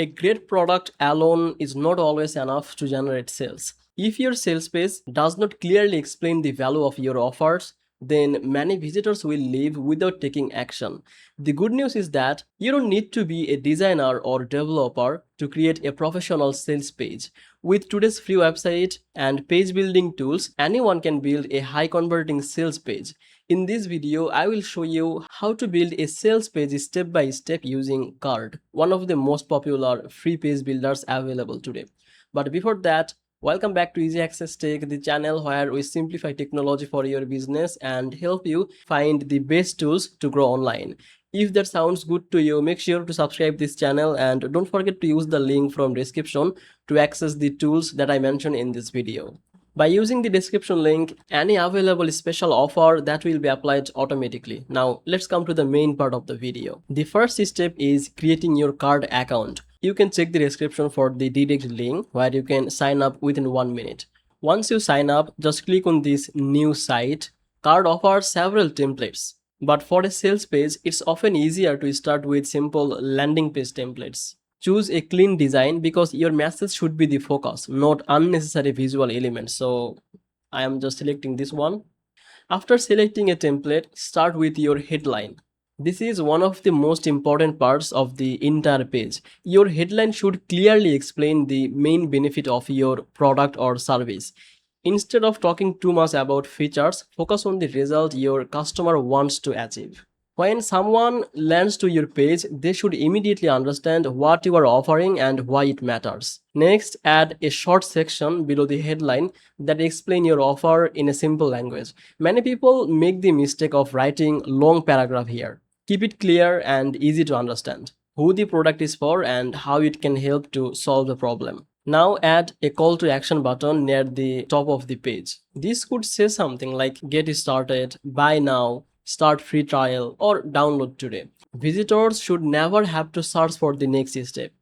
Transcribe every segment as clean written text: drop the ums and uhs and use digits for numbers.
A great product alone is not always enough to generate sales. If your sales page does not clearly explain the value of your offers, then many visitors will leave without taking action. The good news is that you don't need to be a designer or developer to create a professional sales page. With today's free website and page building tools, anyone can build a high converting sales page. In this video, I will show you how to build a sales page step by step using Card, one of the most popular free page builders available today. But before that, welcome back to Easy Access Tech, the channel where we simplify technology for your business and help you find the best tools to grow online. If that sounds good to you, make sure to subscribe this channel and don't forget to use the link from description to access the tools that I mentioned in this video. By using the description link, any available special offer that will be applied automatically. Now let's come to the main part of the video. The first step is creating your Card account. You can check the description for the direct link where you can sign up within 1 minute. Once you sign up, just click on this new site. Card offers several templates. But for a sales page, it's often easier to start with simple landing page templates. Choose a clean design because your message should be the focus, not unnecessary visual elements. So I am just selecting this one. After selecting a template, start with your headline. This is one of the most important parts of the entire page. Your headline should clearly explain the main benefit of your product or service. Instead of talking too much about features, focus on the result your customer wants to achieve. When someone lands to your page, they should immediately understand what you are offering and why it matters. Next, add a short section below the headline that explains your offer in a simple language. Many people make the mistake of writing long paragraph here. Keep it clear and easy to understand who the product is for and how it can help to solve the problem. Now add a call to action button near the top of the page. This could say something like get started, buy now, start free trial, or download today. Visitors should never have to search for the next step.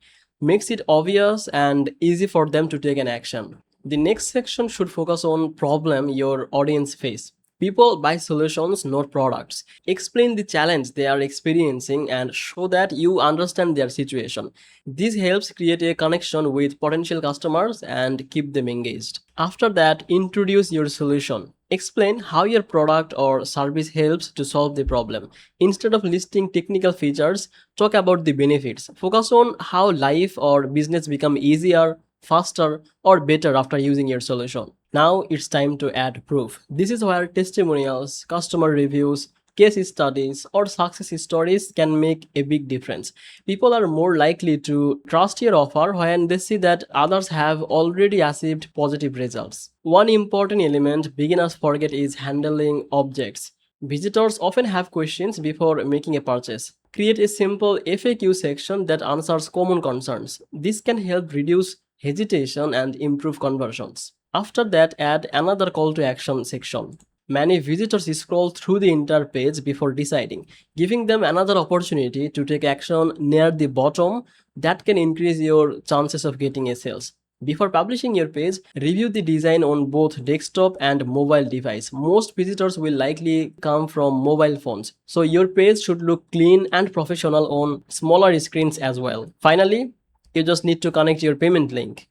Makes it obvious and easy for them to take an action. The next section should focus on problem your audience face. People buy solutions, not products. Explain the challenge they are experiencing and show that you understand their situation. This helps create a connection with potential customers and keep them engaged. After that, introduce your solution. Explain how your product or service helps to solve the problem. Instead of listing technical features, talk about the benefits. Focus on how life or business become easier, faster, or better after using your solution. Now it's time to add proof. This is where testimonials, customer reviews, case studies, or success stories can make a big difference. People are more likely to trust your offer when they see that others have already achieved positive results. One important element beginners forget is handling objects. Visitors often have questions before making a purchase. Create a simple FAQ section that answers common concerns. This can help reduce hesitation and improve conversions. After that, add another call to action section. Many visitors scroll through the entire page before deciding, giving them another opportunity to take action near the bottom that can increase your chances of getting a sales. Before publishing your page, review the design on both desktop and mobile device. Most visitors will likely come from mobile phones, so your page should look clean and professional on smaller screens as well. Finally, you just need to connect your payment link.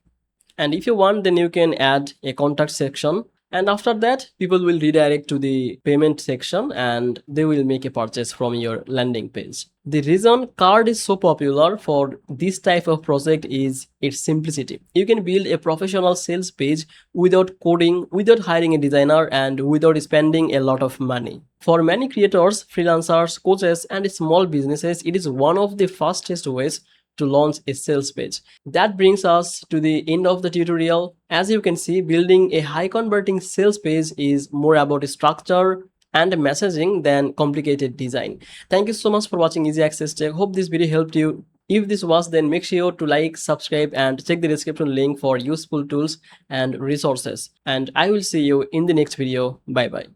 And if you want, then you can add a contact section. And after that, people will redirect to the payment section and they will make a purchase from your landing page. The reason Card is so popular for this type of project is its simplicity. You can build a professional sales page without coding, without hiring a designer, and without spending a lot of money. For many creators, freelancers, coaches, and small businesses, it is one of the fastest ways to launch a sales page. That brings us to the end of the tutorial. As you can see, building a high converting sales page is more about structure and messaging than complicated design. Thank you so much for watching Easy Access Tech. Hope this video helped you. If this was, then make sure to like, subscribe, and check the description link for useful tools and resources. And I will see you in the next video. Bye bye.